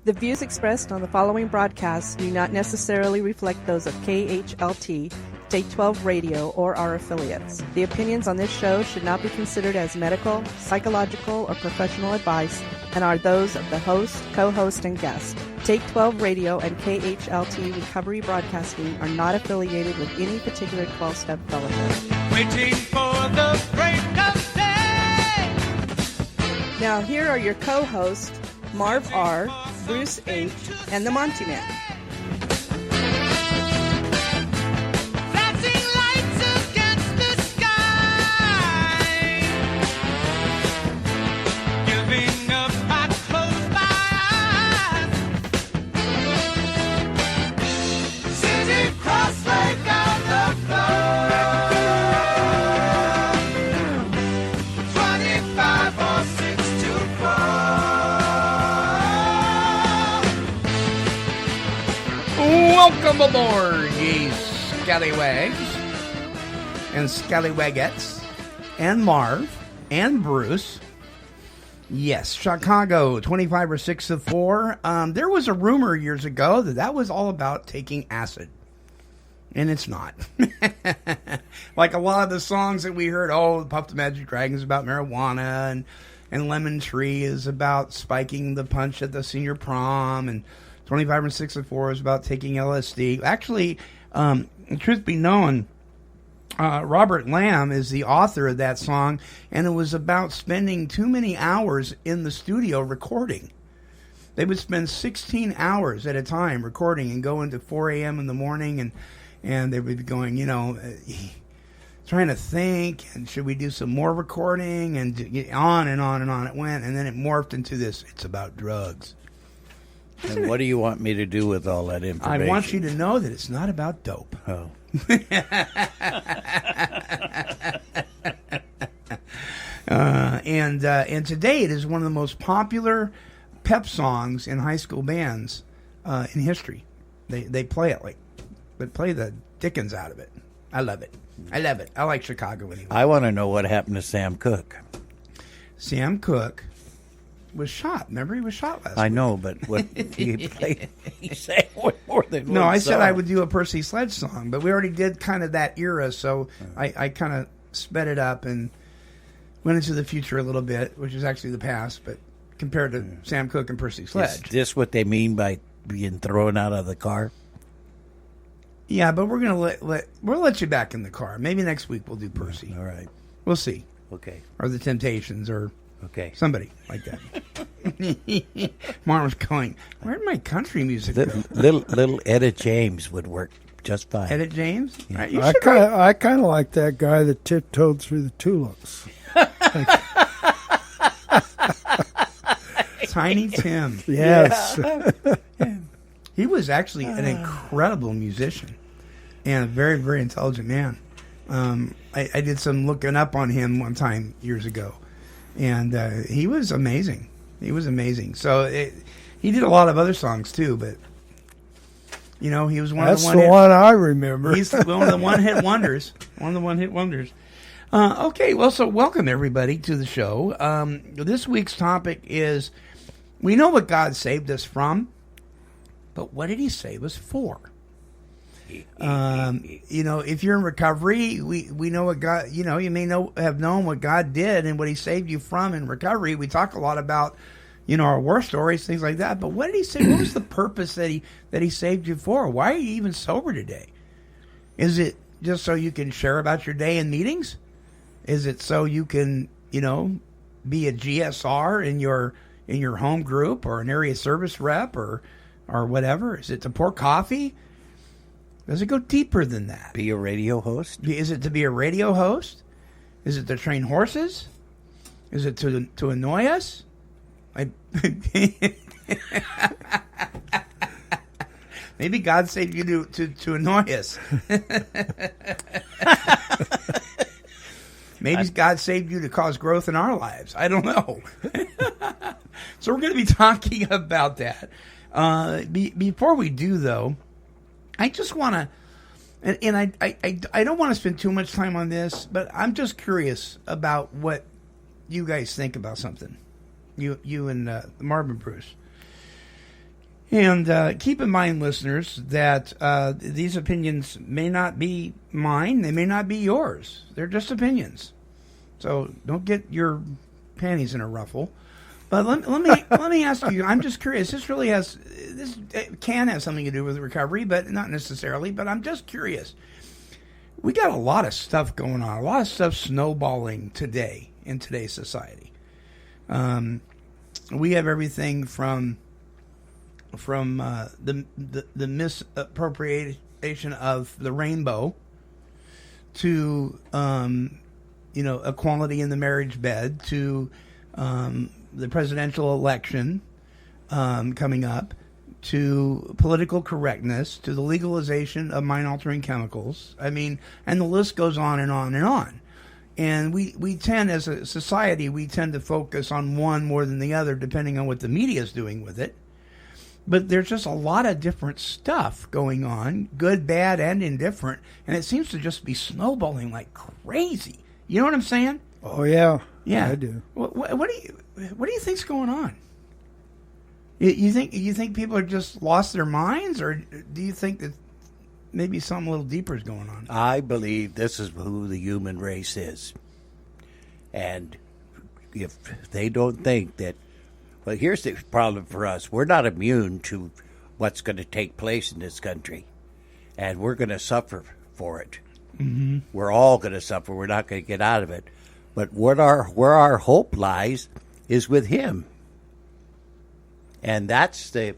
The views expressed on the following broadcasts do not necessarily reflect those of KHLT, Take 12 Radio, or our affiliates. The opinions on this show should not be considered as medical, psychological, or professional advice and are those of the host, co-host, and guest. Take 12 Radio and KHLT Recovery Broadcasting are not affiliated with any particular 12-step fellowship. Waiting for the break of day. Now here are your co-hosts, Marv R., Bruce H., and the Monty Man. Flashing lights against the sky. Giving up, I close my eyes. City cross lake on the floor. 25 or 6 to 4. Welcome aboard, ye scallywags and scallywagettes and Marv and Bruce. Yes, Chicago, 25 or 6 to 4. There was a rumor years ago that was all about taking acid. And it's not. Like a lot of the songs that we heard, Puff the Magic Dragon is about marijuana, and Lemon Tree is about spiking the punch at the senior prom, and 25 and 6 and 4 is about taking LSD. Actually, truth be known, Robert Lamb is the author of that song, and it was about spending too many hours in the studio recording. They would spend 16 hours at a time recording and go into 4 a.m. in the morning, and they would be going, trying to think, and should we do some more recording, and on and on and on it went, and then it morphed into this, it's about drugs. And what do you want me to do with all that information? I want you to know that it's not about dope. Oh. And today it is one of the most popular pep songs in high school bands in history. They play it they play the dickens out of it. I love it. I love it. I like Chicago anyway. I want to know what happened to Sam Cooke. Sam Cooke was shot. Remember, he was shot last week. I know, but what he played, he sang way more than No, one I said song. I would do a Percy Sledge song, but we already did kind of that era, so I kind of sped it up and went into the future a little bit, which is actually the past, but compared to Sam Cooke and Percy Sledge. Is this what they mean by being thrown out of the car? Yeah, but we're gonna we'll let you back in the car. Maybe next week we'll do Percy. All right. We'll see. Okay. Or the Temptations, or Okay. somebody like that. Marvin's going, where'd my country music go? Little Etta James would work just fine. Edit James? Yeah. Right, you I should kind of like that guy that tiptoed through the tulips. Tiny Tim. Yes. He was actually an incredible musician and a very, very intelligent man. I did some looking up on him one time years ago, and he was amazing. He was amazing. So he did a lot of other songs too, but he was one That's of the the one I remember. He's one of the one-hit wonders. One of the one-hit wonders. Okay, well, so welcome everybody to the show. This week's topic is, we know what God saved us from, but what did he save us for? If you're in recovery, we know what God, you may have known what God did and what he saved you from in recovery. We talk a lot about, our war stories, things like that. But what did he say? What was the purpose that he saved you for? Why are you even sober today? Is it just so you can share about your day in meetings? Is it so you can, be a GSR in your home group, or an area service rep, or whatever? Is it to pour coffee? Does it go deeper than that? Be a radio host? Is it to be a radio host? Is it to train horses? Is it to annoy us? Maybe God saved you to annoy us. Maybe God saved you to cause growth in our lives. I don't know. So we're going to be talking about that. Before we do, though, I just want to, and I don't want to spend too much time on this, but I'm just curious about what you guys think about something. You and Marvin Bruce. And keep in mind, listeners, that these opinions may not be mine. They may not be yours. They're just opinions. So don't get your panties in a ruffle. But let me ask you. I'm just curious. This can have something to do with recovery, but not necessarily. But I'm just curious. We got a lot of stuff going on. A lot of stuff snowballing today in today's society. We have everything from the misappropriation of the rainbow to equality in the marriage bed to the presidential election coming up to political correctness to the legalization of mind-altering chemicals. I mean, and the list goes on and on and on. And we tend, as a society, we tend to focus on one more than the other, depending on what the media is doing with it. But there's just a lot of different stuff going on, good, bad, and indifferent, and it seems to just be snowballing like crazy. You know what I'm saying? Oh yeah, yeah, I do. What do you think's going on? You think people are just lost their minds, or do you think that maybe something a little deeper is going on? I believe this is who the human race is. And if they don't think that, well, here's the problem for us. We're not immune to what's going to take place in this country. And we're going to suffer for it. Mm-hmm. We're all going to suffer. We're not going to get out of it. But where our hope lies is with Him. And that's the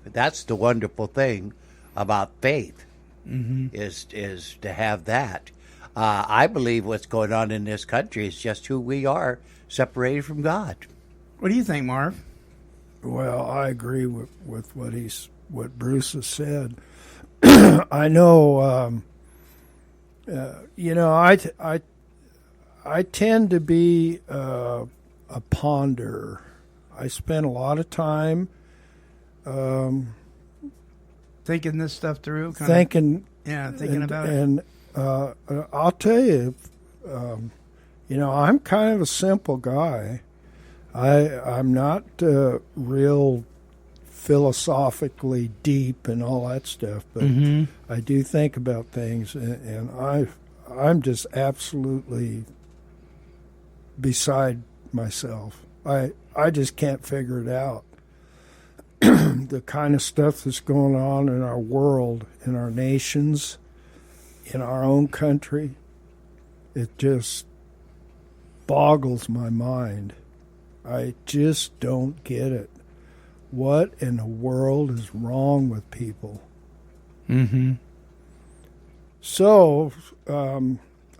wonderful thing about faith. Mm-hmm. is to have that. I believe what's going on in this country is just who we are, separated from God. What do you think, Marv? Well, I agree with what Bruce has said. I know, I tend to be a ponderer. I spend a lot of time thinking this stuff through, thinking about it. And I'll tell you, I'm kind of a simple guy. I'm not real philosophically deep and all that stuff, but I do think about things, and I'm just absolutely beside myself. I just can't figure it out. The kind of stuff that's going on in our world, in our nations, in our own country, it just boggles my mind. I just don't get it. What in the world is wrong with people? Mm-hmm. So,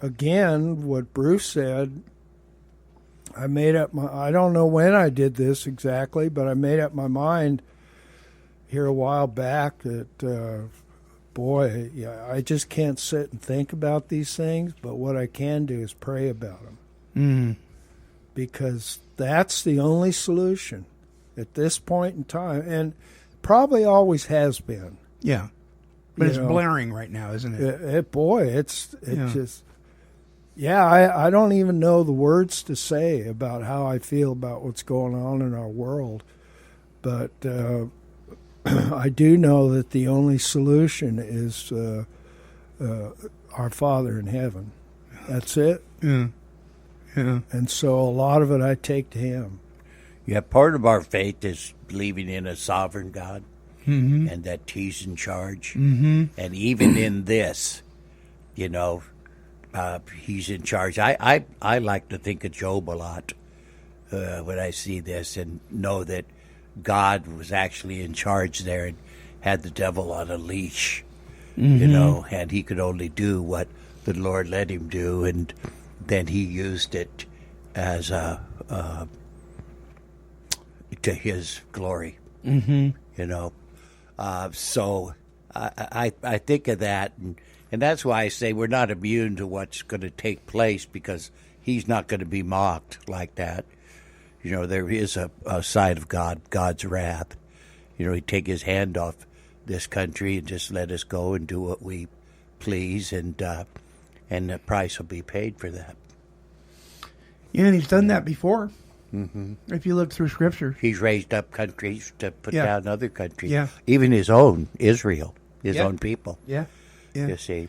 again, what Bruce said, I don't know when I did this exactly, but I made up my mind here a while back that, I just can't sit and think about these things, but what I can do is pray about them. Mm. Because that's the only solution at this point in time, and probably always has been. Yeah. But it's blaring right now, isn't it? It's just... Yeah, I don't even know the words to say about how I feel about what's going on in our world. But I do know that the only solution is our Father in heaven. That's it. Yeah. Yeah. And so a lot of it I take to Him. Yeah, part of our faith is believing in a sovereign God and that He's in charge. Mm-hmm. And even in this, He's in charge. I like to think of Job a lot when I see this and know that God was actually in charge there and had the devil on a leash, and he could only do what the Lord let him do, and then he used it as to His glory. Mm-hmm. So I think of that, and that's why I say we're not immune to what's going to take place, because He's not going to be mocked like that. There is a side of God's wrath. He'd take His hand off this country and just let us go and do what we please, and the price will be paid for that. Yeah, and He's done that before. If you look through Scripture. He's raised up countries to put Yeah. down other countries. Yeah. Even his own, Israel, his Yeah. own people. Yeah. Yeah. You see.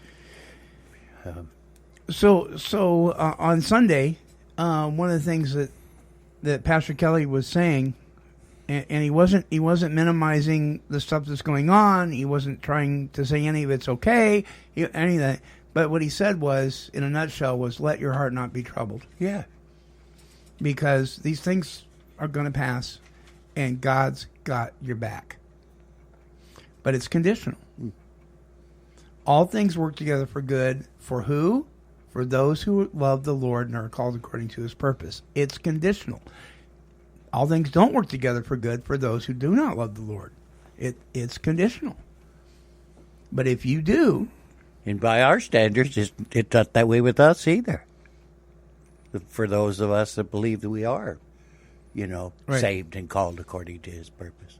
So on Sunday, one of the things that Pastor Kelly was saying, and he wasn't minimizing the stuff that's going on. He wasn't trying to say any of it's okay, any of that. But what he said was, in a nutshell, was let your heart not be troubled, Yeah. because these things are going to pass, and God's got your back. But it's conditional. All things work together for good. For who? For those who love the Lord and are called according to his purpose. It's conditional. All things don't work together for good for those who do not love the Lord. It's conditional. But if you do, And by our standards, it's not that way with us either. For those of us that believe that we are, Right. saved and called according to his purpose.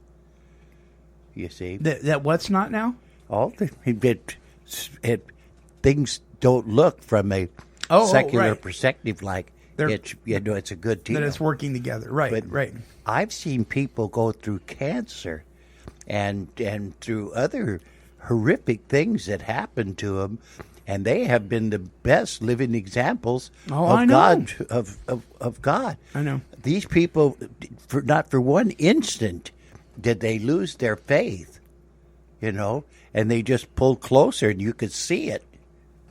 You see? that what's not now? Things don't look from a secular right. perspective like it's a good deal. That it's working together. Right, But right. I've seen people go through cancer and through other horrific things that happen to them, and they have been the best living examples I of know. God. Of God. I know. These people, not for one instant, did they lose their faith, and they just pulled closer, and you could see it,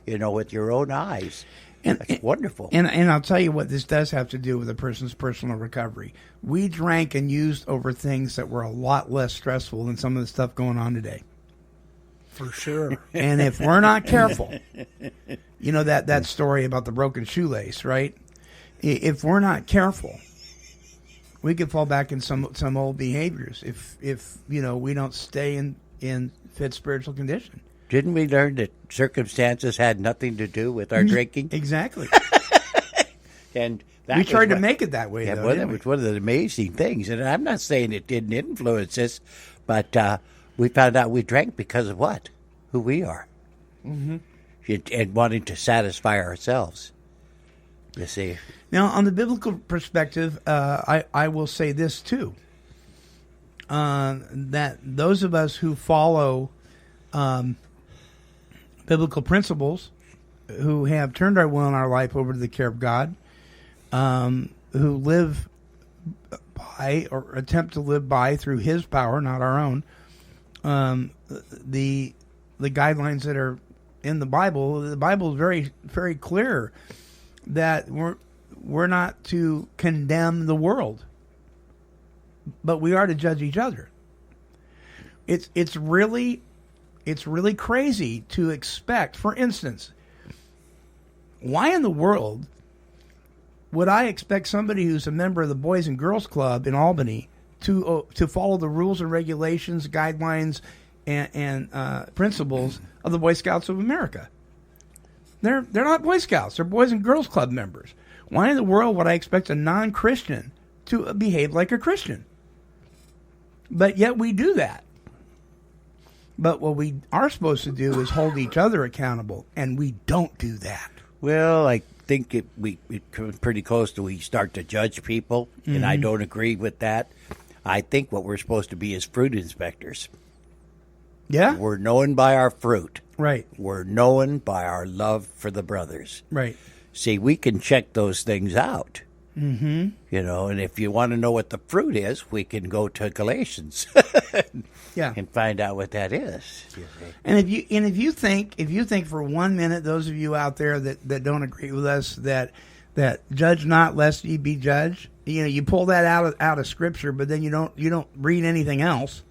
with your own eyes. That's wonderful. And I'll tell you what this does have to do with a person's personal recovery. We drank and used over things that were a lot less stressful than some of the stuff going on today. For sure. And if we're not careful, that story about the broken shoelace, right? If we're not careful, we could fall back in some old behaviors if we don't stay in fit spiritual condition. Didn't we learn that circumstances had nothing to do with our drinking? Exactly. And We tried to make it that way, Yeah, though, well, didn't that we? was one of the amazing things. And I'm not saying it didn't influence us, but we found out we drank because of what? Who we are. Mm-hmm. And wanting to satisfy ourselves. You see? Now, on the biblical perspective, I will say this too: that those of us who follow biblical principles, who have turned our will and our life over to the care of God, who live by or attempt to live by through His power, not our own, the guidelines that are in the Bible is very, very clear that we're not to condemn the world, but we are to judge each other. It's really crazy to expect. For instance, why in the world would I expect somebody who's a member of the Boys and Girls Club in Albany to follow the rules and regulations, guidelines, and principles of the Boy Scouts of America? They're not Boy Scouts. They're Boys and Girls Club members. Why in the world would I expect a non-Christian to behave like a Christian? But yet we do that. But what we are supposed to do is hold each other accountable, and we don't do that. Well, I think it comes pretty close to we start to judge people, and I don't agree with that. I think what we're supposed to be is fruit inspectors. Yeah? We're known by our fruit. Right. We're known by our love for the brothers. Right. See, we can check those things out. Mm-hmm. And if you want to know what the fruit is, we can go to Galatians Yeah. and find out what that is. You see. And if you think for 1 minute, those of you out there that don't agree with us, that judge not lest ye be judged, you pull that out of Scripture, but then you don't read anything else.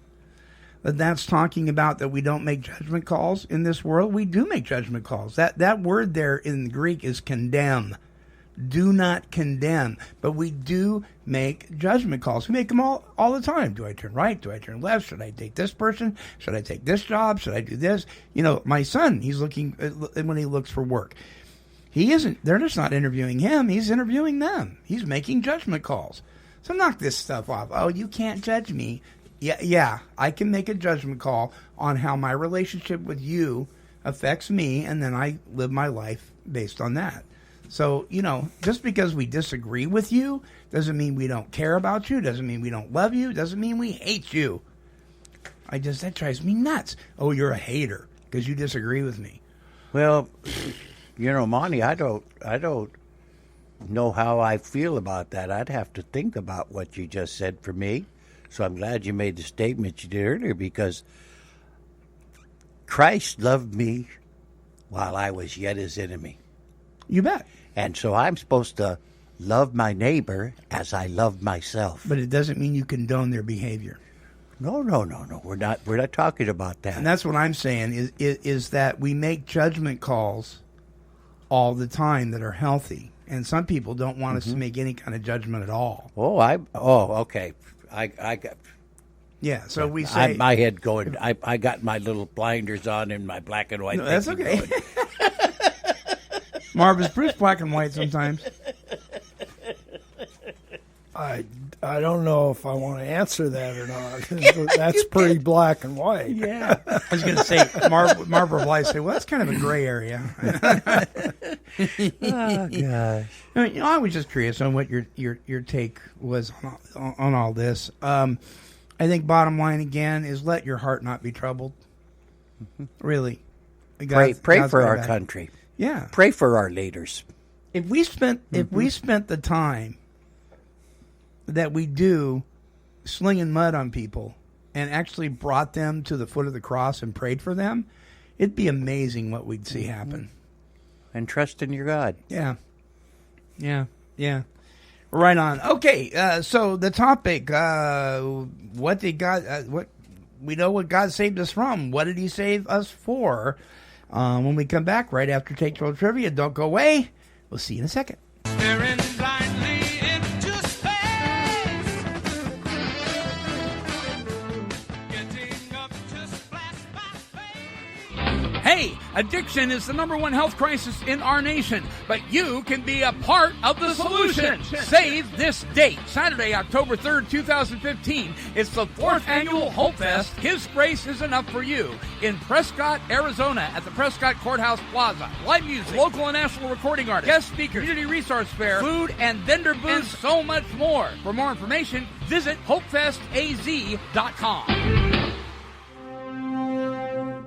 That's talking about that we don't make judgment calls in this world. We do make judgment calls. That word there in the Greek is condemn. Do not condemn, but we do make judgment calls. We make them all the time. Do I turn right? Do I turn left? Should I take this person? Should I take this job? Should I do this? My son, he's looking when he looks for work. They're just not interviewing him. He's interviewing them. He's making judgment calls. So knock this stuff off. Oh, you can't judge me. Yeah, I can make a judgment call on how my relationship with you affects me, and then I live my life based on that. So, just because we disagree with you Doesn't mean we don't care about you. Doesn't mean we don't love you. Doesn't mean we hate you. That drives me nuts. Oh, you're a hater because you disagree with me. Well, Monty, I don't know how I feel about that. I'd have to think about what you just said for me. So I'm glad you made the statement you did earlier, because Christ loved me while I was yet his enemy. You bet. And so I'm supposed to love my neighbor as I love myself. But it doesn't mean you condone their behavior. No. We're not talking about that. And that's what I'm saying is that we make judgment calls all the time that are healthy. And some people don't want us to make any kind of judgment at all. Okay. I got. Yeah, so we say... my head going... I got my little blinders on and my black and white... No, that's okay. Marv, is Bruce black and white sometimes? I don't know if I want to answer that or not. That's pretty black and white. Yeah. I was going to say, Marv will probably say, well, that's kind of a gray area. Oh, gosh. I was just curious on what your take was on all this. I think bottom line, again, is let your heart not be troubled. Really. Pray for our country. Yeah. Pray for our leaders. If we spent the time that we do slinging mud on people and actually brought them to the foot of the cross and prayed for them, it'd be amazing what we'd see happen. And trust in your God. Yeah. Right on. Okay, so the topic, what we know what God saved us from. What did he save us for? When we come back right after Take 12 Trivia, don't go away. We'll see you in a second. Staring blindly into space. Getting up to splash my face. Hey, addiction is the #1 health crisis in our nation, but you can be a part of the solution. Save this date, Saturday, October 3rd, 2015. It's the 4th annual Hope Fest. His Grace is Enough for You in Prescott, Arizona at the Prescott Courthouse Plaza. Live music, local and national recording artists, guest speakers, community resource fair, food and vendor booths, and so much more. For more information, visit hopefestaz.com.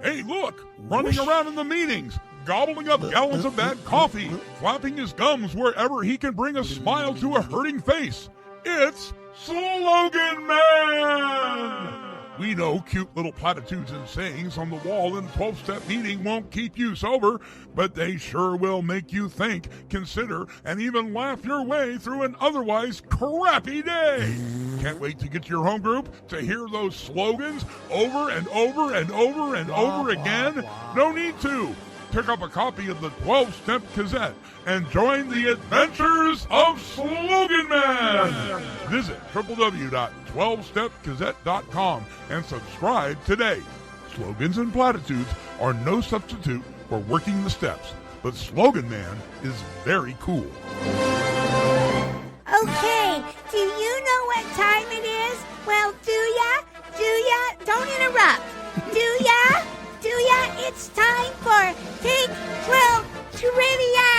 Hey, look! Running around in the meetings, gobbling up gallons of bad coffee, flapping his gums wherever he can bring a smile to a hurting face. It's Slogan Man! We know cute little platitudes and sayings on the wall in 12-step meeting won't keep you sober, but they sure will make you think, consider, and even laugh your way through an otherwise crappy day. Can't wait to get to your home group to hear those slogans over and over and over and over again? No need to. Pick up a copy of the 12-Step Gazette and join the adventures of Slogan Man. Visit www.12stepgazette.com and subscribe today. Slogans and platitudes are no substitute for working the steps, but Slogan Man is very cool. Okay, do you know what time it is? Well, do ya? Don't interrupt. Do ya? It's time for Take 12 Trivia!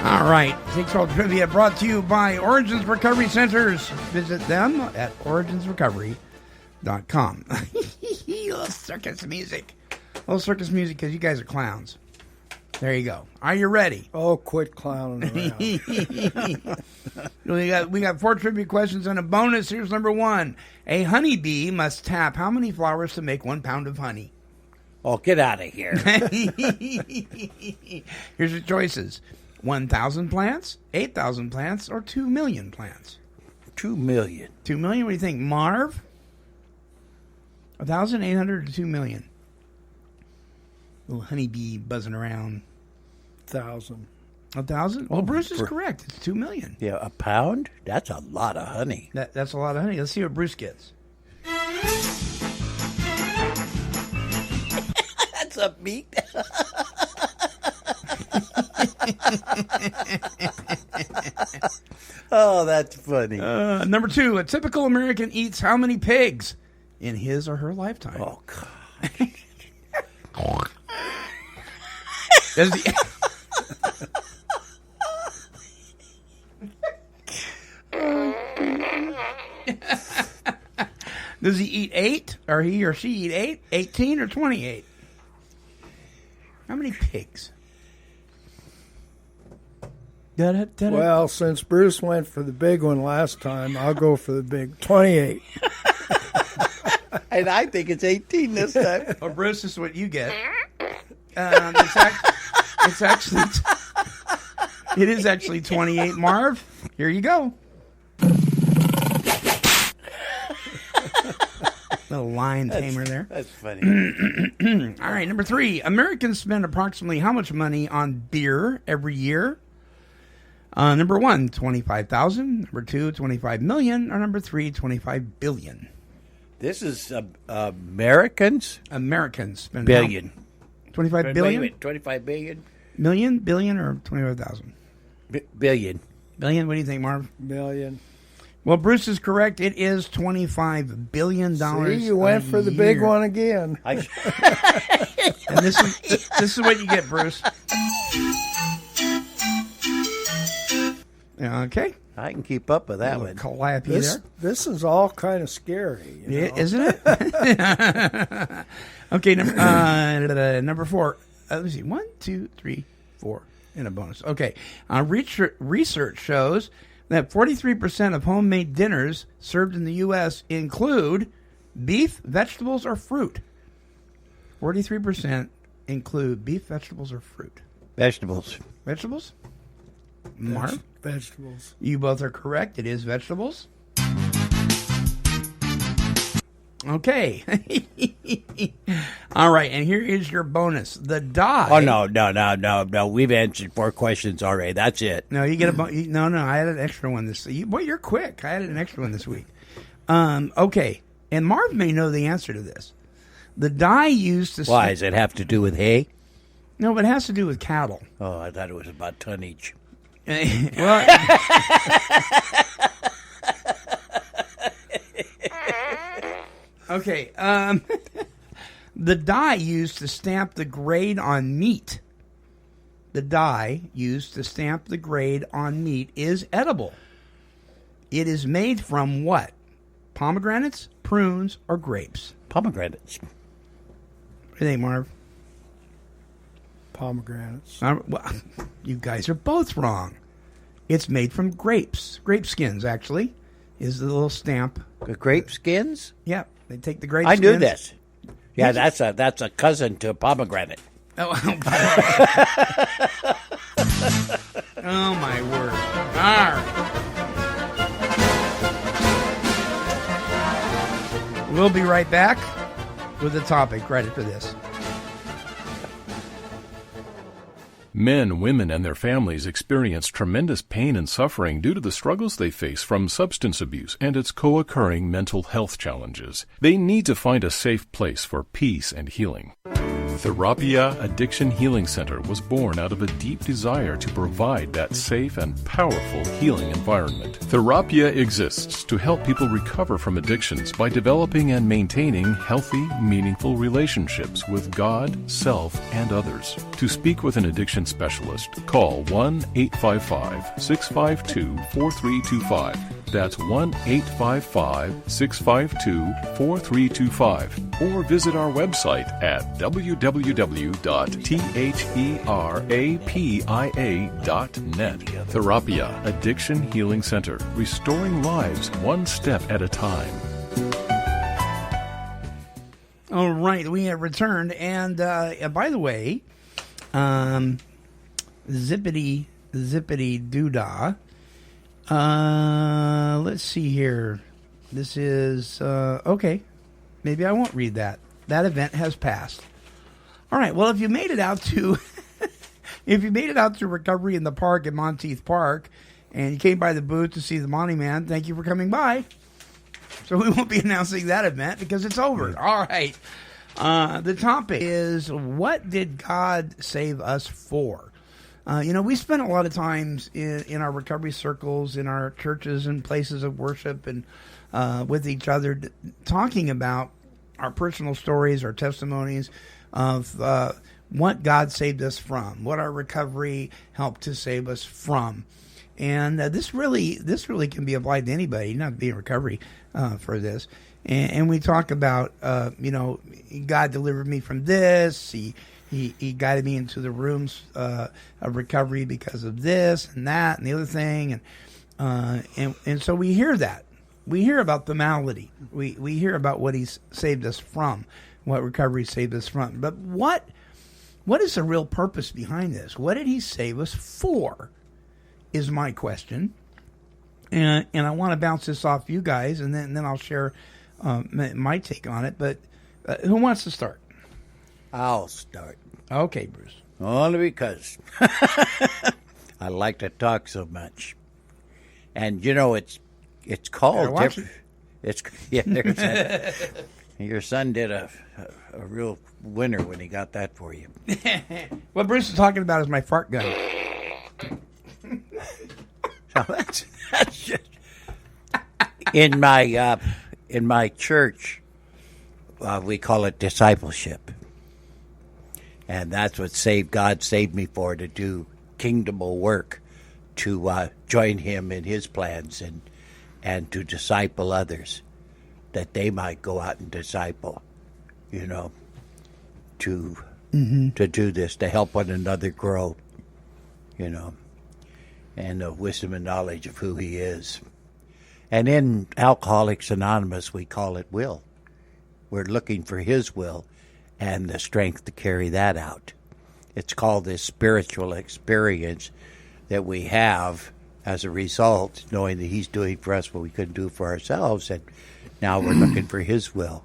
All right, Take 12 Trivia brought to you by Origins Recovery Centers. Visit them at originsrecovery.com. Little circus music because you guys are clowns. There you go. Are you ready? Oh, quit clowning around. we got 4 trivia questions and a bonus. Here's number 1. A honeybee must tap how many flowers to make 1 pound of honey? Oh, get out of here. Here's your choices. 1,000 plants, 8,000 plants, or 2 million plants? 2 million. 2 million? What do you think, Marv? 1,800 to 2 million? Little honeybee buzzing around. 1,000. 1,000? Well, Bruce is correct. It's 2 million. Yeah, a pound? That's a lot of honey. That's a lot of honey. Let's see what Bruce gets. That's a meat. Oh, that's funny. Number 2. A typical American eats how many pigs in his or her lifetime? Oh, God. Does he? Does he eat 8, or he or she eat 8, 18, or 28? How many pigs? Well, since Bruce went for the big one last time, I'll go for the big 28. And I think it's 18 this time. Well, Bruce, this is what you get. It's actually it is actually 28. Marv, here you go. Little lion tamer there. That's funny. All right, number 3. Americans spend approximately how much money on beer every year? Number 1, 25,000. Number 2, 25 million. Or number 3, 25 billion. This is Americans? Americans spend Billion. 25 billion? 25 billion? Million, billion, or 25,000? Billion. Billion? What do you think, Marv? Million. Well, Bruce is correct. It is $25 billion. See, you went for the big one again. And this is what you get, Bruce. Okay. I can keep up with that one. Clap you This, there. this is all kind of scary. You know? Isn't it? Okay, number 4. Let me see. 1, 2, 3, 4, and a bonus. Okay. Research shows that 43% of homemade dinners served in the U.S. include beef, vegetables, or fruit. 43% include beef, vegetables, or fruit. Vegetables. Vegetables? Mark? Vegetables. You both are correct. It is vegetables. Okay. All right, and here is your bonus. The dye. Oh, no. We've answered 4 questions already. That's it. No, you get a no. I had an extra one this. Boy, you're quick. I had an extra one this week. Okay, and Marv may know the answer to this. The dye used to. Why? Does it have to do with hay? No, but it has to do with cattle. Oh, I thought it was about tonnage. Well. Okay. The dye used to stamp the grade on meat. The dye used to stamp the grade on meat is edible. It is made from what? Pomegranates, prunes, or grapes? Pomegranates. What do you think, Marv? Pomegranates. Well, you guys are both wrong. It's made from grapes. Grape skins, actually, is the little stamp. The grape skins? Yeah, they take the grape I skins. knew this. Yeah, that's a cousin to a pomegranate. Oh, oh my word. All right. We'll be right back with the topic right after this. Men, women, and their families experience tremendous pain and suffering due to the struggles they face from substance abuse and its co-occurring mental health challenges. They need to find a safe place for peace and healing. Therapia Addiction Healing Center was born out of a deep desire to provide that safe and powerful healing environment. Therapia exists to help people recover from addictions by developing and maintaining healthy, meaningful relationships with God, self, and others. To speak with an addiction specialist, call 1-855-652-4325. That's 1-855-652-4325. Or visit our website at www.therapia.net. Therapia Addiction Healing Center, restoring lives one step at a time. All right, we have returned. And by the way, zippity doodah. Let's see here. This is okay. Maybe I won't read that. That event has passed. All right. Well, if you made it out to Recovery in the Park at Monteith Park, and you came by the booth to see the Monty Man, thank you for coming by. So we won't be announcing that event because it's over. All right. The topic is, what did God save us for? We spend a lot of times in our recovery circles, in our churches and places of worship, and with each other, talking about our personal stories, our testimonies of what God saved us from, what our recovery helped to save us from. And this really can be applied to anybody, not be in recovery for this. And we talk about, God delivered me from this. He guided me into the rooms of recovery because of this and that and the other thing. And so we hear that. We hear about the malady. We hear about what he's saved us from, what recovery saved us from. But what is the real purpose behind this? What did he save us for is my question. And I want to bounce this off you guys, and then I'll share my take on it. But who wants to start? I'll start. Okay, Bruce. Only because I like to talk so much. And, it's called different. There's that. Your son did a real winner when he got that for you. What Bruce is talking about is my fart gun. So that's just, in my church, we call it discipleship, and that's what God saved me for, to do kingdomable work, to join Him in His plans and to disciple others, that they might go out and disciple, to do this, to help one another grow, and the wisdom and knowledge of who He is. And in Alcoholics Anonymous, we call it will. We're looking for His will and the strength to carry that out. It's called this spiritual experience that we have as a result, knowing that He's doing for us what we couldn't do for ourselves, and now we're looking for His will.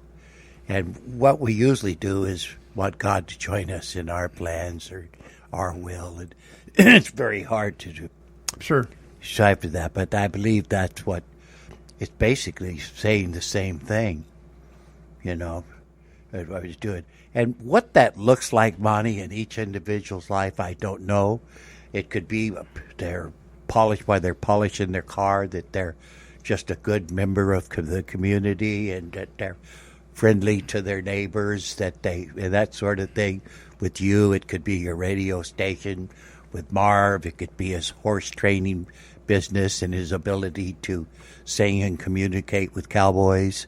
And what we usually do is want God to join us in our plans or our will, and it's very hard to do. Sure. Strive for that, but I believe that's what it's basically saying, the same thing, what I was doing. And what that looks like, Monty, in each individual's life, I don't know. It could be they're polished while they're polishing their car, that they're just a good member of the community, and that they're friendly to their neighbors, and that sort of thing. With you, it could be your radio station. With Marv, it could be his horse training business and his ability to sing and communicate with cowboys.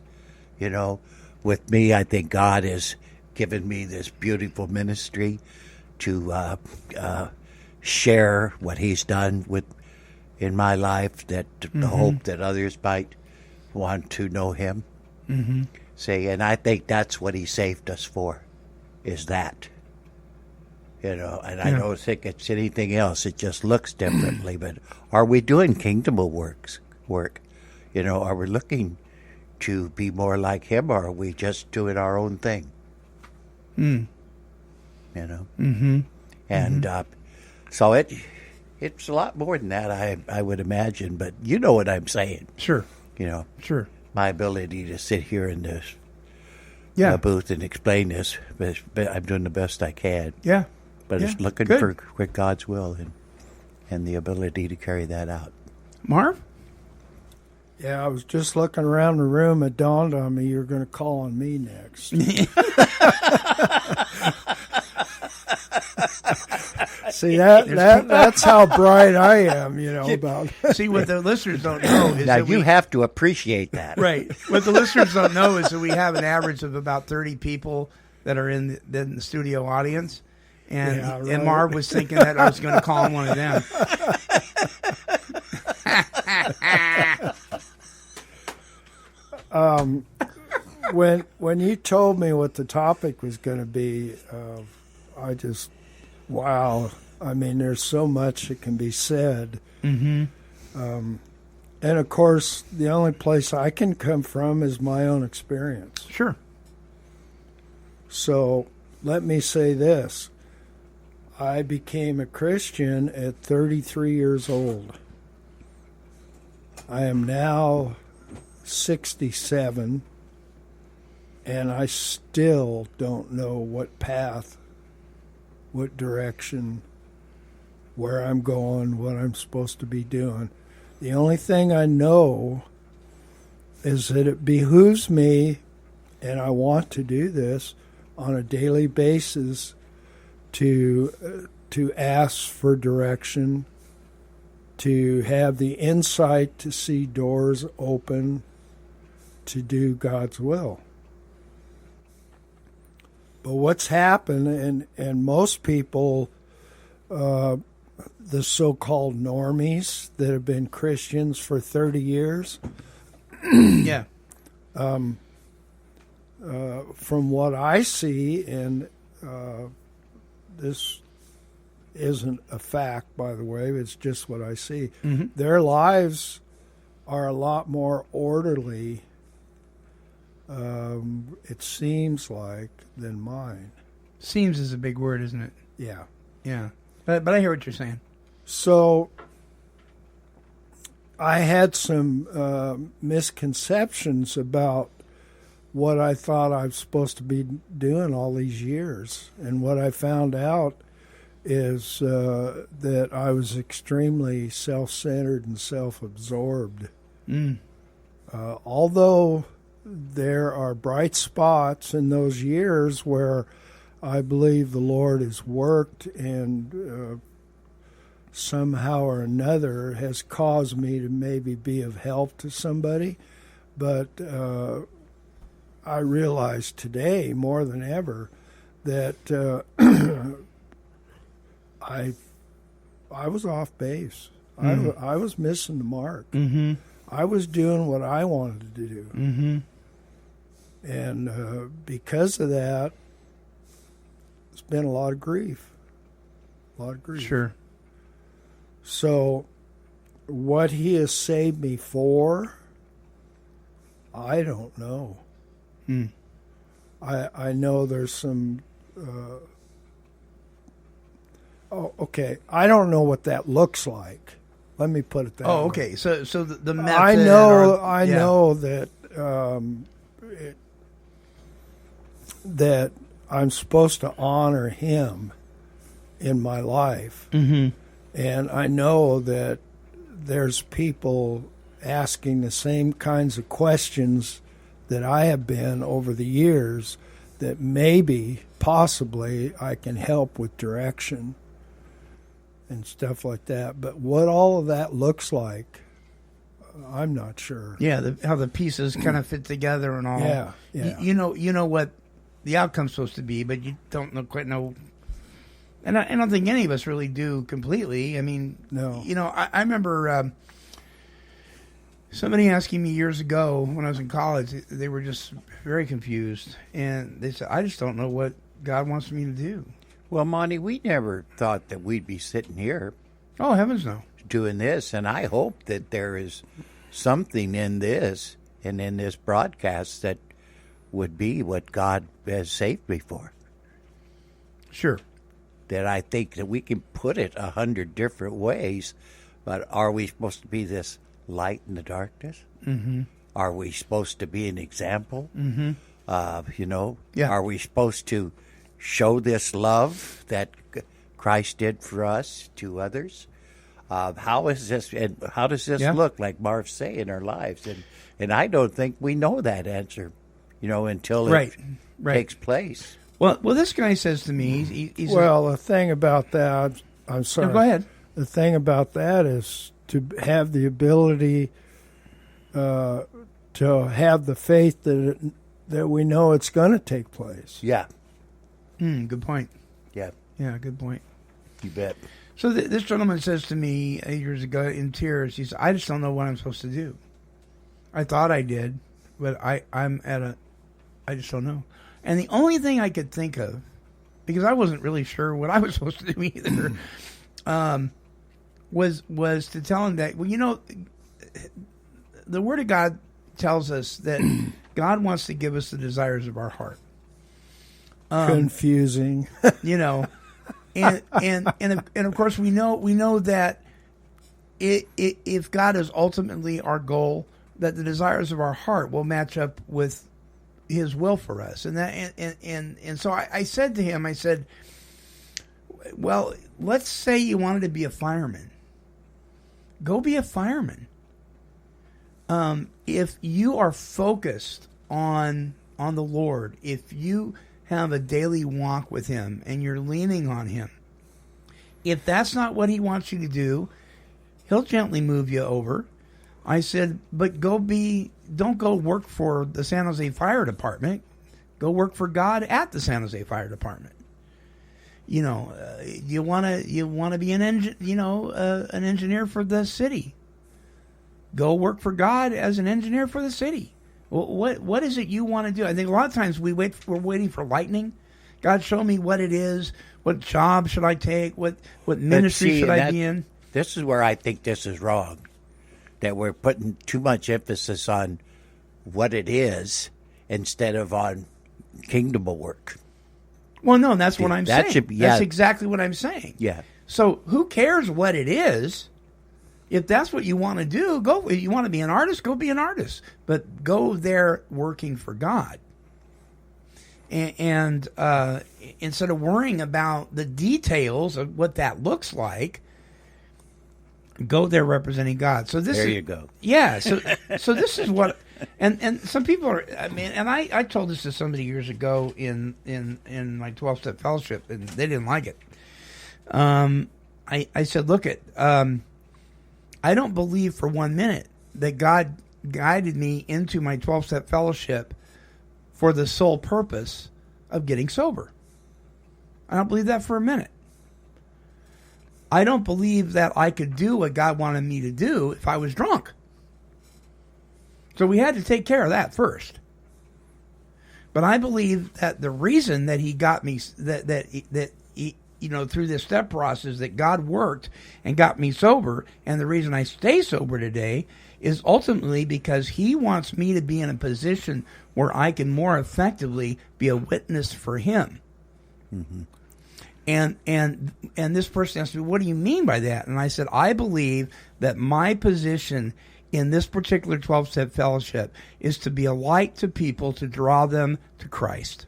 With me, I think God has given me this beautiful ministry to share what He's done in my life, that the hope that others might want to know Him. Mm-hmm. And I think that's what He saved us for, is that. I don't think it's anything else. It just looks differently. But are we doing kingdomable work? Are we looking to be more like Him, or are we just doing our own thing? Mm-hmm. And so it's a lot more than that, I would imagine. But you know what I'm saying. Sure. Sure. My ability to sit here in this booth and explain this, but I'm doing the best I can. Yeah. But it's looking for God's will and the ability to carry that out. Marv? Yeah, I was just looking around the room. It dawned on me you're going to call on me next. See, that's how bright I am, about. See, what the listeners don't know is now that you have to appreciate that. Right. What the listeners don't know is that we have an average of about 30 people that are in the studio audience. And Marv was thinking that I was going to call him one of them. When you told me what the topic was going to be, I just, wow. I mean, there's so much that can be said. Mm-hmm. And, of course, the only place I can come from is my own experience. Sure. So let me say this. I became a Christian at 33 years old. I am now 67, and I still don't know what path, what direction, where I'm going, what I'm supposed to be doing. The only thing I know is that it behooves me, and I want to do this on a daily basis, to ask for direction, to have the insight to see doors open, to do God's will. But what's happened, and most people, the so-called normies that have been Christians for 30 years, Yeah. from what I see, and this isn't a fact, by the way, it's just what I see, their lives are a lot more orderly, it seems like, than mine. Seems is a big word, isn't it? Yeah. Yeah. But I hear what you're saying. So I had some misconceptions about what I thought I was supposed to be doing all these years. And what I found out is that I was extremely self-centered and self-absorbed. Although there are bright spots in those years where I believe the Lord has worked and somehow or another has caused me to maybe be of help to somebody. But I realize today more than ever that I was off base. I was missing the mark. I was doing what I wanted to do. And because of that, it's been a lot of grief. Sure. So what he has saved me for, I don't know. I know there's some... okay. I don't know what that looks like. Let me put it that way. Oh, okay. So the method... I know that that I'm supposed to honor him in my life. And I know that there's people asking the same kinds of questions that I have been over the years, that maybe, possibly, I can help with direction and stuff like that. But what all of that looks like, I'm not sure. Yeah, how the pieces kind of fit together and all. Yeah. You know what the outcome's supposed to be, but you don't quite know. And I don't think any of us really do completely. I mean, No. I remember somebody asking me years ago when I was in college. They were just very confused, and they said, "I just don't know what God wants me to do." Well, Monty, we never thought that we'd be sitting here Oh, heavens no! doing this, and I hope that there is something in this and in this broadcast that would be what God has saved me for. Sure. That I think that we can put it 100 different ways, but are we supposed to be this light in the darkness? Are we supposed to be an example? Yeah. Are we supposed to show this love that Christ did for us to others? How is this, and how does this look, like Marv say, in our lives? And I don't think we know that answer, until it takes place. Well, this guy says to me, he's Well, the thing about that, I'm sorry. No, go ahead. The thing about that is to have the ability to have the faith that we know it's going to take place. Yeah. Good point. Yeah. Yeah, good point. You bet. So this gentleman says to me years ago in tears, he said, "I just don't know what I'm supposed to do. I thought I did, but I just don't know." And the only thing I could think of, because I wasn't really sure what I was supposed to do either, was to tell him that, the Word of God tells us that God wants to give us the desires of our heart. Confusing. And of course we know that if God is ultimately our goal, that the desires of our heart will match up with His will for us. And so I said to him, I said, well, let's say you wanted to be a fireman. Go be a fireman. If you are focused on the Lord, if you have a daily walk with him and you're leaning on him. If that's not what he wants you to do, he'll gently move you over. I said, but don't go work for the San Jose Fire Department. Go work for God at the San Jose Fire Department. You want to be an engineer for the city. Go work for God as an engineer for the city. What is it you want to do? I think a lot of times we're waiting for lightning. God, show me what it is. What job should I take? What ministry should I be in? This is where I think this is wrong. That we're putting too much emphasis on what it is instead of on kingdom work. Well, no, that's what I'm saying. Yeah. That's exactly what I'm saying. Yeah. So who cares what it is? If that's what you want to do, go. If you want to be an artist, go be an artist. But go there working for God. And instead of worrying about the details of what that looks like, go there representing God. So there you go. Yeah. So this is what, and some people are. I mean, and I told this to somebody years ago in my 12-step fellowship, and they didn't like it. I said, look I don't believe for 1 minute that God guided me into my 12-step fellowship for the sole purpose of getting sober. I don't believe that for a minute. I don't believe that I could do what God wanted me to do if I was drunk. So we had to take care of that first. But I believe that the reason that he got me, that he, through this step process, that God worked and got me sober, and the reason I stay sober today is ultimately because he wants me to be in a position where I can more effectively be a witness for him. Mm-hmm. And this person asked me, what do you mean by that? And I said, I believe that my position in this particular 12-step fellowship is to be a light to people, to draw them to Christ.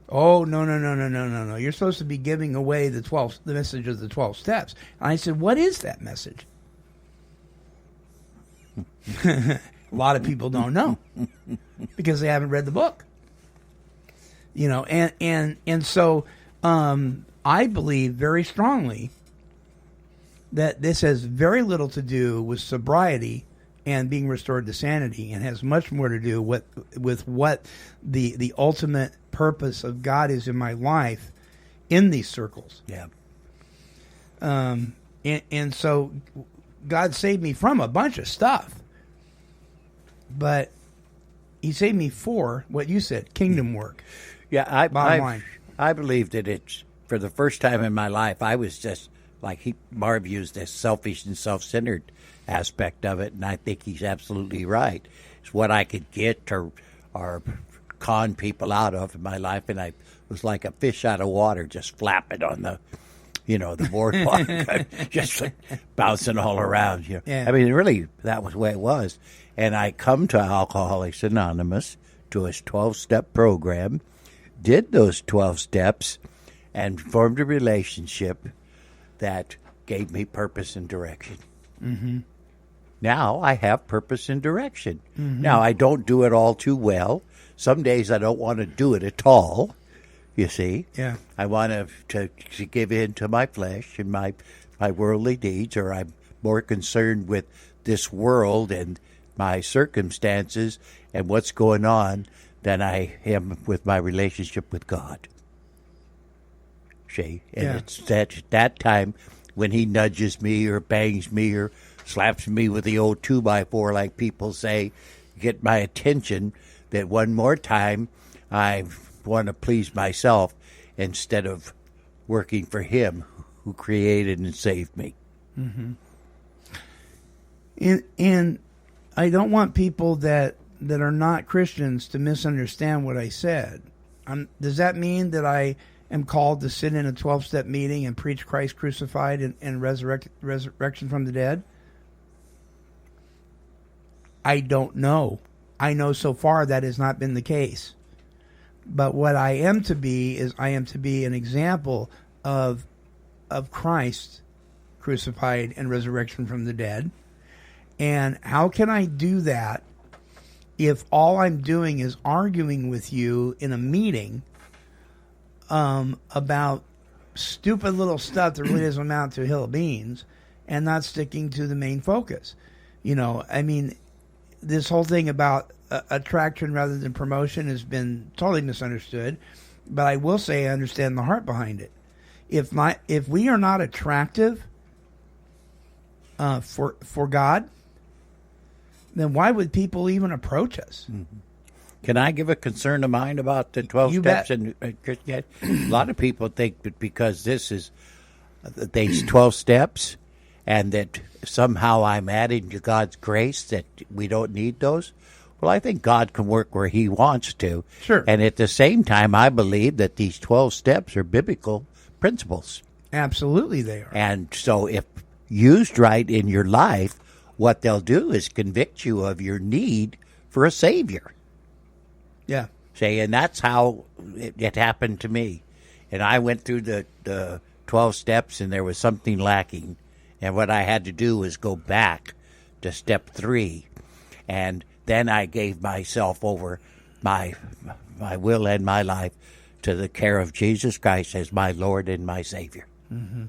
Oh, no. You're supposed to be giving away the message of the 12 steps. And I said, what is that message? A lot of people don't know because they haven't read the book. And so I believe very strongly that this has very little to do with sobriety and being restored to sanity, and has much more to do with what the ultimate purpose of God is in my life in these circles. Yeah. And so God saved me from a bunch of stuff, but he saved me for what you said, kingdom work. Yeah, I believe that it's, for the first time in my life, I was just, like Marv used this selfish and self-centered aspect of it, and I think he's absolutely right. It's what I could get or con people out of in my life, and I was like a fish out of water, just flapping on the boardwalk, just bouncing all around. Yeah. I mean, really, that was the way it was. And I come to Alcoholics Anonymous, to his 12-step program, did those 12 steps, and formed a relationship that gave me purpose and direction. Mm-hmm. Now I have purpose and direction. Mm-hmm. Now I don't do it all too well. Some days I don't want to do it at all. You see? Yeah. I want to give in to my flesh and my worldly deeds, or I'm more concerned with this world and my circumstances and what's going on than I am with my relationship with God. See? And it's that time when he nudges me or bangs me or slaps me with the old 2x4, like people say, get my attention, that one more time I want to please myself instead of working for him who created and saved me. Mm-hmm. And I don't want people that are not Christians to misunderstand what I said. Does that mean that I am called to sit in a 12-step meeting and preach Christ crucified and resurrection from the dead? I don't know. I know so far that has not been the case. But what I am to be is I am to be an example of Christ crucified and resurrection from the dead. And how can I do that if all I'm doing is arguing with you in a meeting about stupid little stuff that really doesn't amount to a hill of beans, and not sticking to the main focus. I mean, this whole thing about attraction rather than promotion has been totally misunderstood. But I will say I understand the heart behind it. If we are not attractive for God, then why would people even approach us? Mm-hmm. Can I give a concern of mine about the 12 You steps bet. in Christianity? A lot of people think that because this is these 12 steps and that somehow I'm adding to God's grace that we don't need those. Well, I think God can work where he wants to. Sure. And at the same time, I believe that these 12 steps are biblical principles. Absolutely they are. And so if used right in your life, what they'll do is convict you of your need for a Savior. Yeah. See, and that's how it happened to me. And I went through the 12 steps, and there was something lacking. And what I had to do was go back to step 3. And then I gave myself over, my will and my life, to the care of Jesus Christ as my Lord and my Savior. Mm-hmm.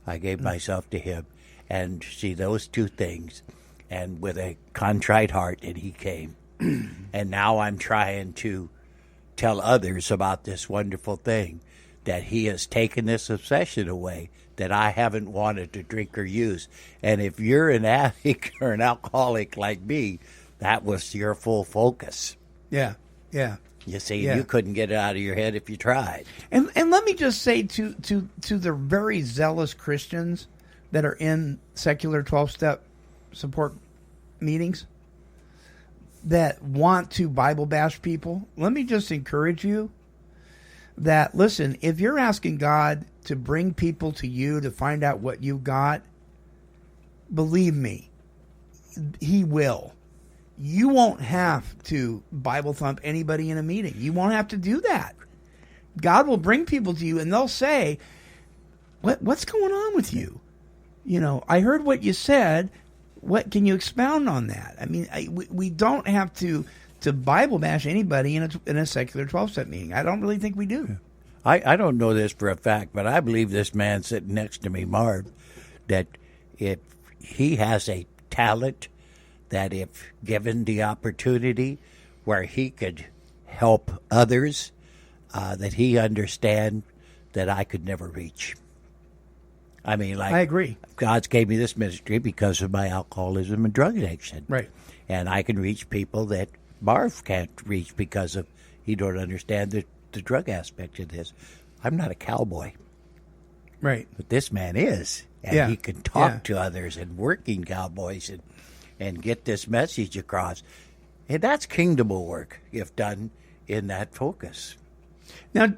I gave myself to him. And see, those two things, and with a contrite heart, and he came. And now I'm trying to tell others about this wonderful thing, that he has taken this obsession away that I haven't wanted to drink or use. And if you're an addict or an alcoholic like me, that was your full focus. Yeah. Yeah. You see, Yeah. you couldn't get it out of your head if you tried. And let me just say to the very zealous Christians that are in secular 12-step support meetings that want to Bible bash people, let me just encourage you that, listen, if you're asking God to bring people to you to find out what you got, believe me, he will. You won't have to Bible thump anybody in a meeting. You won't have to do that. God will bring people to you and they'll say, what's going on with you? I heard what you said. What can you expound on that? I mean, we don't have to Bible bash anybody in a secular 12-step meeting. I don't really think we do. I don't know this for a fact, but I believe this man sitting next to me, Marv, that if he has a talent, that if given the opportunity where he could help others, that he understand that I could never reach. I mean, like, I agree. God's gave me this ministry because of my alcoholism and drug addiction. Right. And I can reach people that Marv can't reach because of he don't understand the drug aspect of this. I'm not a cowboy. Right. But this man is. And Yeah. he can talk Yeah. to others and working cowboys and get this message across. And that's kingdom work if done in that focus. Now,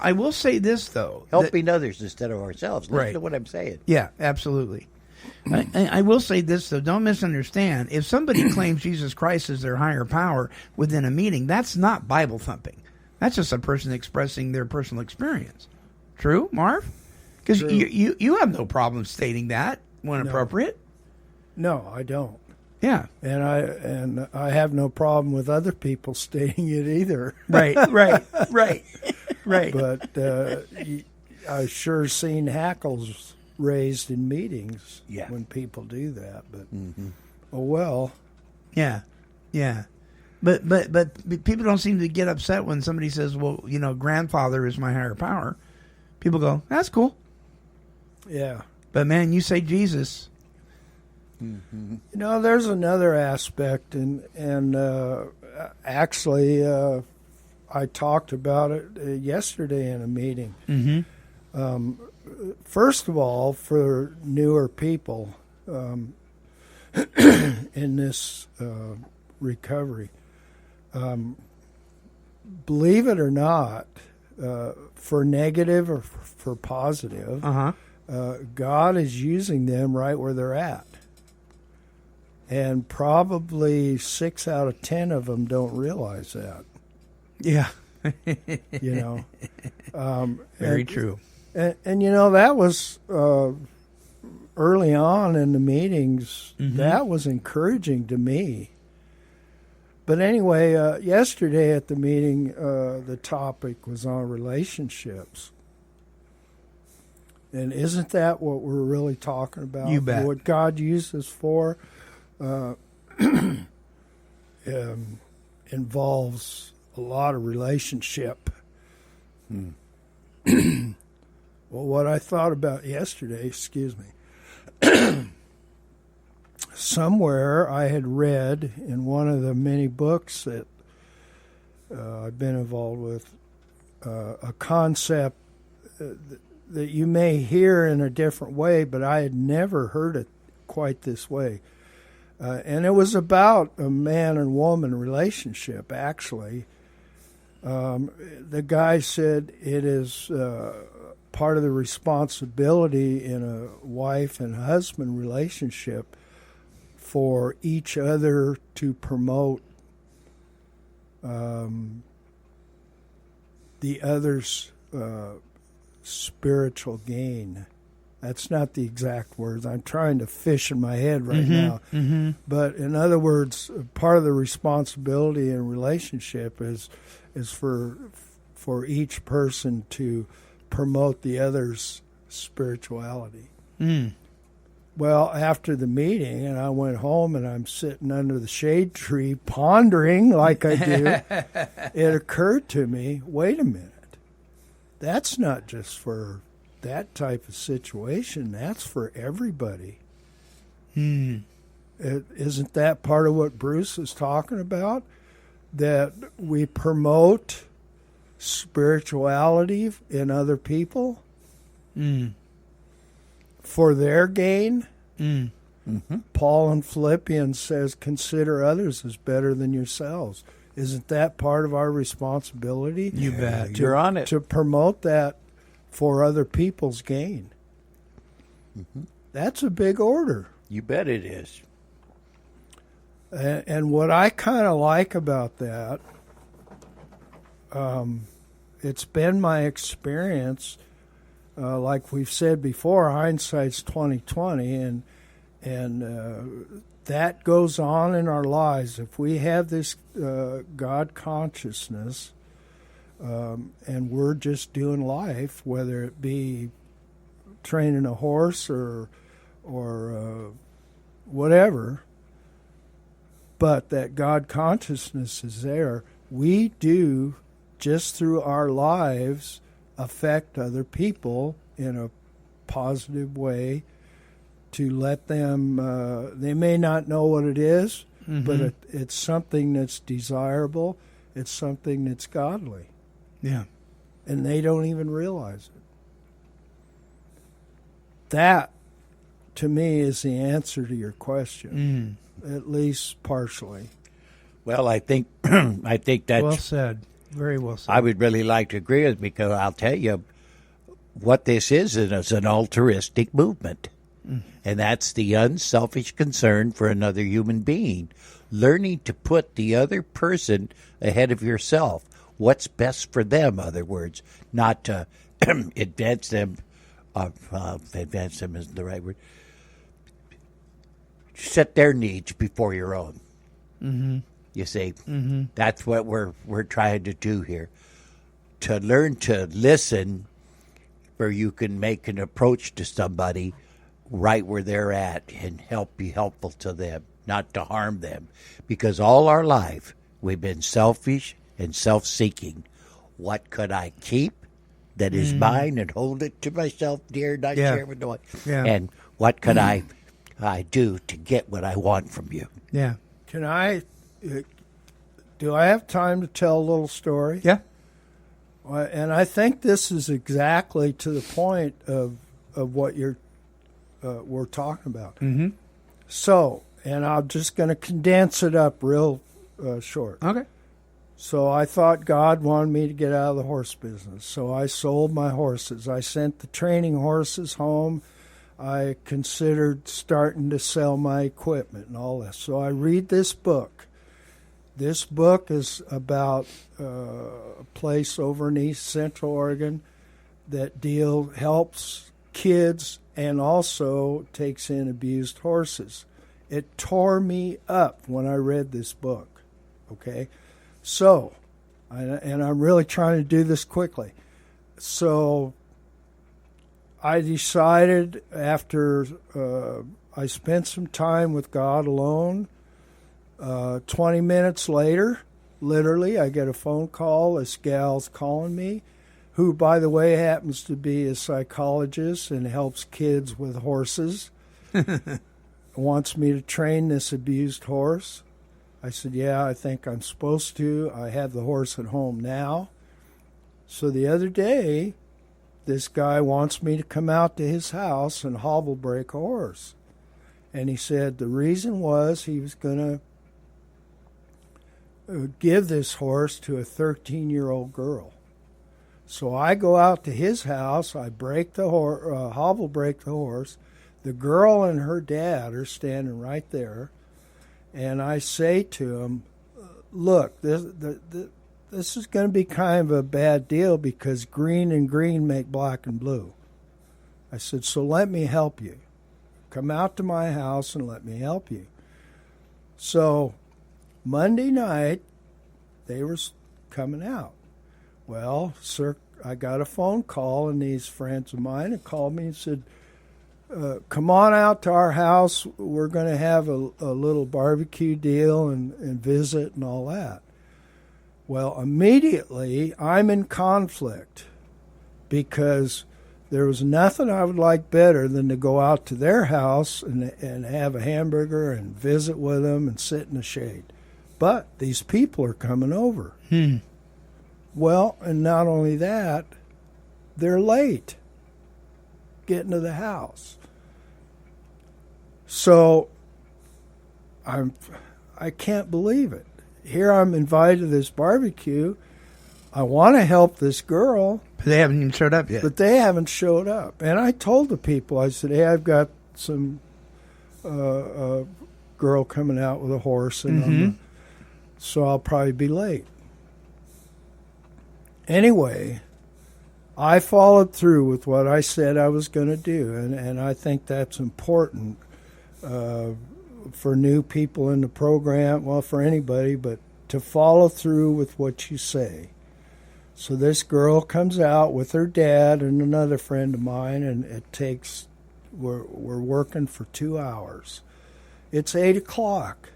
I will say this, though. Helping others instead of ourselves. Listen Right. to what I'm saying. Yeah, absolutely. I will say this, though. Don't misunderstand. If somebody claims Jesus Christ is their higher power within a meeting, that's not Bible thumping. That's just a person expressing their personal experience. True, Marv? Because you have no problem stating that when appropriate. No, I don't. Yeah. And I have no problem with other people stating it either. Right. But I've sure seen hackles raised in meetings when people do that. But oh well. Yeah. But people don't seem to get upset when somebody says, "Well, grandfather is my higher power." People go, "That's cool." Yeah. But man, you say Jesus. There's another aspect, and actually, I talked about it yesterday in a meeting. Mm-hmm. First of all, for newer people in this recovery, believe it or not, for negative or for positive, God is using them right where they're at. And probably 6 out of 10 of them don't realize that. Yeah. Very true. And that was early on in the meetings. Mm-hmm. That was encouraging to me. But anyway, yesterday at the meeting, the topic was on relationships. And isn't that what we're really talking about? You bet. What God uses for involves a lot of relationship. Well, what I thought about yesterday, excuse me, somewhere I had read in one of the many books that I've been involved with a concept that you may hear in a different way, but I had never heard it quite this way. And it was about a man and woman relationship, actually. The guy said it is part of the responsibility in a wife and husband relationship for each other to promote the other's spiritual gain. That's not the exact words. I'm trying to fish in my head right now. But in other words, part of the responsibility in a relationship is for each person to promote the other's spirituality. Well, after the meeting, and I went home and I'm sitting under the shade tree pondering like I do, it occurred to me, wait a minute. That's not just for that type of situation. That's for everybody. Isn't that part of what Bruce is talking about? That we promote spirituality in other people for their gain. Paul in Philippians says, consider others as better than yourselves. Isn't that part of our responsibility? You bet. You're on it. To promote that for other people's gain. That's a big order. You bet it is. And what I kind of like about that, it's been my experience, like we've said before, hindsight's 20/20, and that goes on in our lives. If we have this God consciousness, and we're just doing life, whether it be training a horse or whatever, but that God consciousness is there, we do, just through our lives, affect other people in a positive way to let them, they may not know what it is, but it's something that's desirable. It's something that's godly. Yeah. And they don't even realize it. That, to me, is the answer to your question, at least partially. Well, I think that's Well said. Very well said. I would really like to agree with, because I'll tell you what this is an altruistic movement. And that's the unselfish concern for another human being. Learning to put the other person ahead of yourself. What's best for them, in other words, not to advance them. Advance them isn't the right word. Set their needs before your own. You see, that's what we're trying to do here. To learn to listen, where you can make an approach to somebody right where they're at and be helpful to them, not to harm them. Because all our life we've been selfish and self-seeking. What could I keep that is mine and hold it to myself dear, not share with no one? And what could I do to get what I want from you? Yeah. Can I, do I have time to tell a little story? Yeah. And I think this is exactly to the point of what we're talking about. So, and I'm just going to condense it up real short. Okay. So I thought God wanted me to get out of the horse business. So I sold my horses. I sent the training horses home. I considered starting to sell my equipment and all this. So I read this book. This book is about a place over in East Central Oregon that helps kids and also takes in abused horses. It tore me up when I read this book. Okay? So, and I'm really trying to do this quickly. So I decided after I spent some time with God alone, 20 minutes later, literally, I get a phone call. This gal's calling me, who, by the way, happens to be a psychologist and helps kids with horses. Wants me to train this abused horse. I said, yeah, I think I'm supposed to. I have the horse at home now. So the other day, this guy wants me to come out to his house and hobble break a horse. And he said the reason was he was going to give this horse to a 13-year-old girl. So I go out to his house, I break the hobble break the horse. The girl and her dad are standing right there. And I say to him, look, this is going to be kind of a bad deal because green and green make black and blue. I said, so let me help you. Come out to my house and let me help you. So Monday night, they were coming out. Well, sir, I got a phone call, and these friends of mine had called me and said, come on out to our house. We're going to have a little barbecue deal and visit and all that. Well, immediately I'm in conflict because there was nothing I would like better than to go out to their house and have a hamburger and visit with them and sit in the shade. But these people are coming over. Well, and not only that, they're late getting to the house. So I can't believe it. Here I'm invited to this barbecue. I want to help this girl. But they haven't even showed up yet. But they haven't showed up. And I told the people, I said, hey, I've got some girl coming out with a horse, and so I'll probably be late. Anyway, I followed through with what I said I was going to do, and I think that's important for new people in the program, well, for anybody, but to follow through with what you say. So this girl comes out with her dad and another friend of mine, and we're working for 2 hours. It's 8 o'clock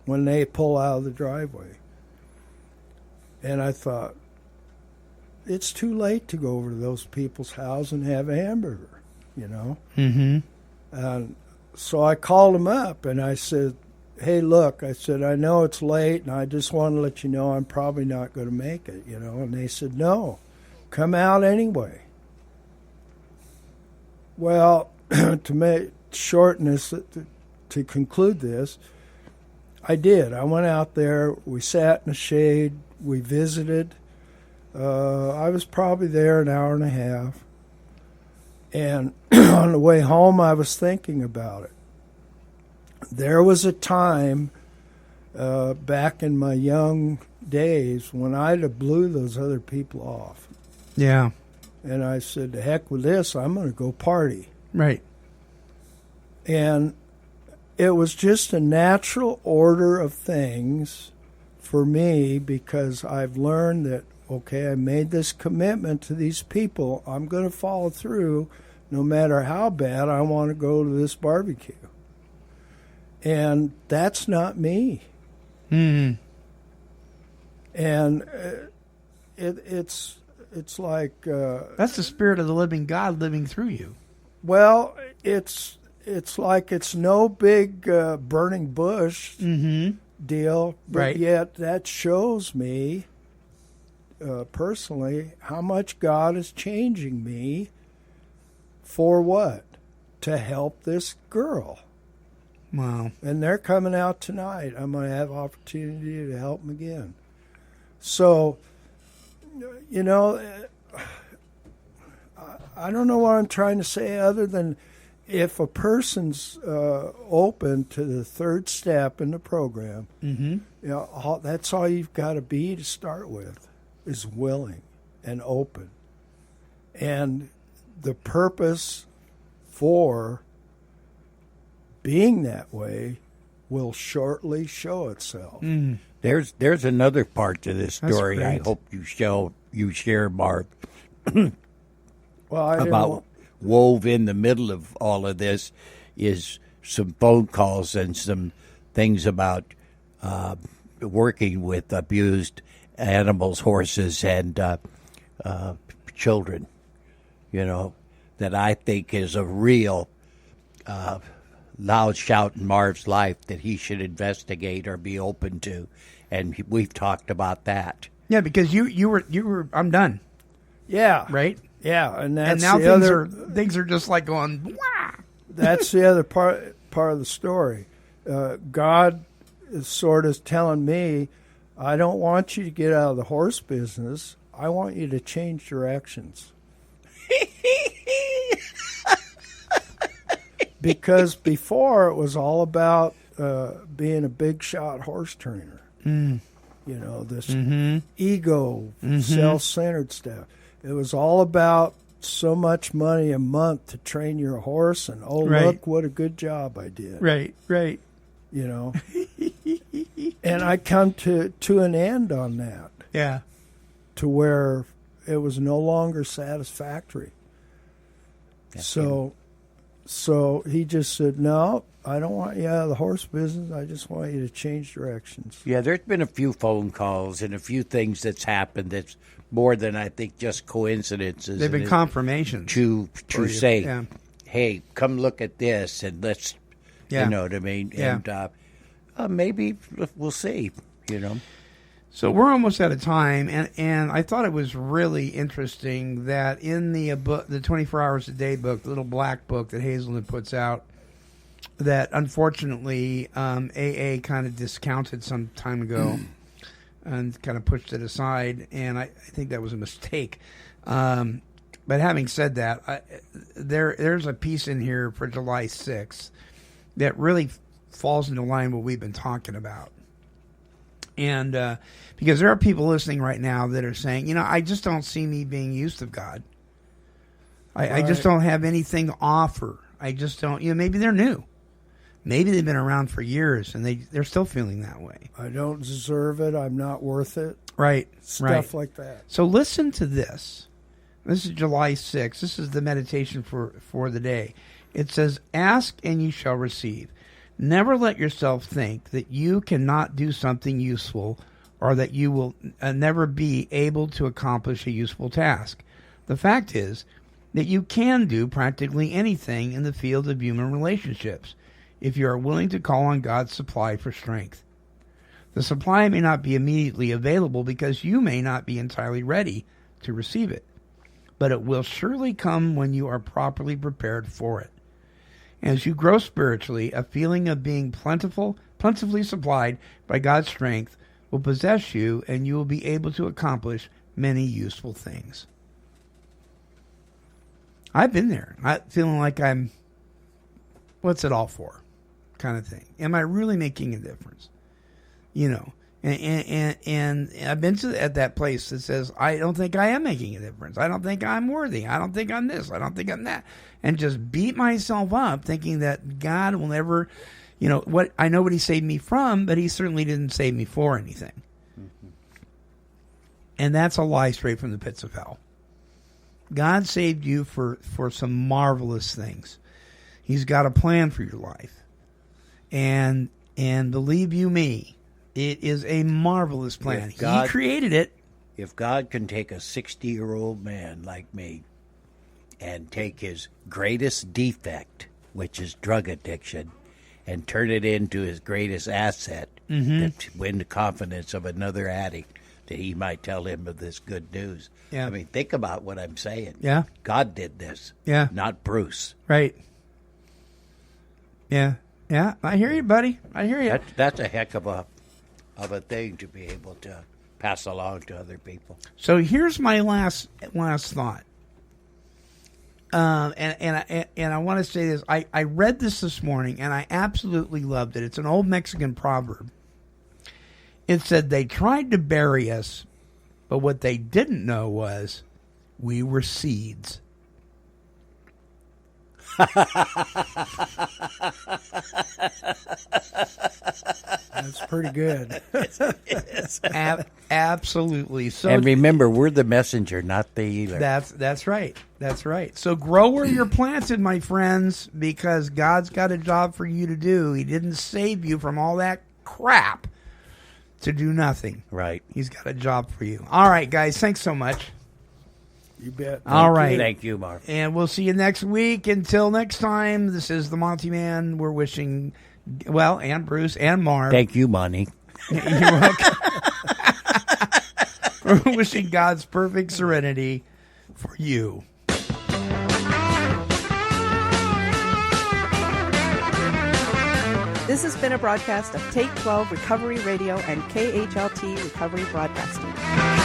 when they pull out of the driveway. And I thought, it's too late to go over to those people's house and have a hamburger, you know? And so I called them up, and I said, hey, look, I said, I know it's late, and I just want to let you know I'm probably not going to make it, you know? And they said, no, come out anyway. Well, to shorten this, to conclude this, I did. I went out there, we sat in the shade, we visited. I was probably there an hour and a half. And on the way home, I was thinking about it. There was a time back in my young days when I'd have blew those other people off. Yeah. And I said, to heck with this, I'm going to go party. Right. And it was just a natural order of things for me because I've learned that, okay, I made this commitment to these people. I'm going to follow through no matter how bad I want to go to this barbecue. And that's not me. And it's like... that's the Spirit of the living God living through you. Well, it's like it's no big burning bush deal, but yet that shows me personally how much God is changing me for what? To help this girl. Wow. And they're coming out tonight. I'm going to have opportunity to help them again. So, you know, I don't know what I'm trying to say other than if a person's open to the third step in the program, you know, that's all you've got to be to start with, is willing and open. And the purpose for being that way will shortly show itself. There's another part to this That's story. I great. hope you share, Marv. Well, I didn't About want- wove in the middle of all of this is some phone calls and some things about working with abused animals, horses, and children. You know, that I think is a real loud shout in Marv's life that he should investigate or be open to, and we've talked about that. Yeah, because you were I'm done, Yeah. right? Yeah, and that's And now the things are just like going, wah! that's the other part of the story. God is sort of telling me, I don't want you to get out of the horse business. I want you to change directions. Because before it was all about being a big shot horse trainer. You know, this ego, self-centered stuff. It was all about so much money a month to train your horse, and Right. look what a good job I did. Right. You know, and I come to an end on that, Yeah. to where it was no longer satisfactory. So he just said, "No, I don't want you out of the horse business. I just want you to change directions." Yeah, there's been a few phone calls and a few things that's happened that's more than I think just coincidences. They've been And confirmations. to for you. say, Yeah. hey, come look at this and let's, Yeah. you know what I mean? Yeah. And maybe we'll see, you know. So we're almost out of time, and I thought it was really interesting that in the book, the 24 Hours a Day book, the little black book that Hazelden puts out, that unfortunately AA kind of discounted some time ago and kind of pushed it aside, and I think that was a mistake. But having said that, there's a piece in here for July 6th that really falls into line with what we've been talking about. And because there are people listening right now that are saying, I just don't see me being used of God. I just don't have anything to offer. I just don't, maybe they're new. Maybe they've been around for years and they're still feeling that way. I don't deserve it. I'm not worth it. Right. Stuff like that. So listen to this. This is July 6th. This is the meditation for the day. It says, ask and you shall receive. Never let yourself think that you cannot do something useful or that you will never be able to accomplish a useful task. The fact is that you can do practically anything in the field of human relationships if you are willing to call on God's supply for strength. The supply may not be immediately available because you may not be entirely ready to receive it, but it will surely come when you are properly prepared for it. As you grow spiritually, a feeling of being plentifully supplied by God's strength will possess you, and you will be able to accomplish many useful things. I've been there. Feeling like I'm, what's it all for? Kind of thing. Am I really making a difference? And I've been at that place that says, I don't think I am making a difference. I don't think I'm worthy. I don't think I'm this. I don't think I'm that. And just beat myself up thinking that God will never, what I know what he saved me from, but he certainly didn't save me for anything. Mm-hmm. And that's a lie straight from the pits of hell. God saved you for some marvelous things. He's got a plan for your life. And believe you me, it is a marvelous plan. He created it. If God can take a 60-year-old man like me and take his greatest defect, which is drug addiction, and turn it into his greatest asset, to win the confidence of another addict, that he might tell him of this good news. Yeah. I mean, think about what I'm saying. Yeah. God did this. Yeah. Not Bruce. Right. Yeah. Yeah. I hear you, buddy. I hear you. That's a heck of a thing to be able to pass along to other people. So here's my last thought. And I want to say this. I read this morning and I absolutely loved it. It's an old Mexican proverb. It said they tried to bury us, but what they didn't know was we were seeds. That's pretty good. Absolutely. So And remember, we're the messenger, not the healer. that's right. That's right. So grow where you're planted, my friends, because God's got a job for you to do. He didn't save you from all that crap to do nothing. Right. He's got a job for you. All right, guys. Thanks so much. You bet. All right. Thank you, Mark. And we'll see you next week. Until next time, this is the Monty Man. We're wishing, well, and Bruce and Marv. Thank you, Monty. You're welcome. We're wishing God's perfect serenity for you. This has been a broadcast of Take 12 Recovery Radio and KHLT Recovery Broadcasting.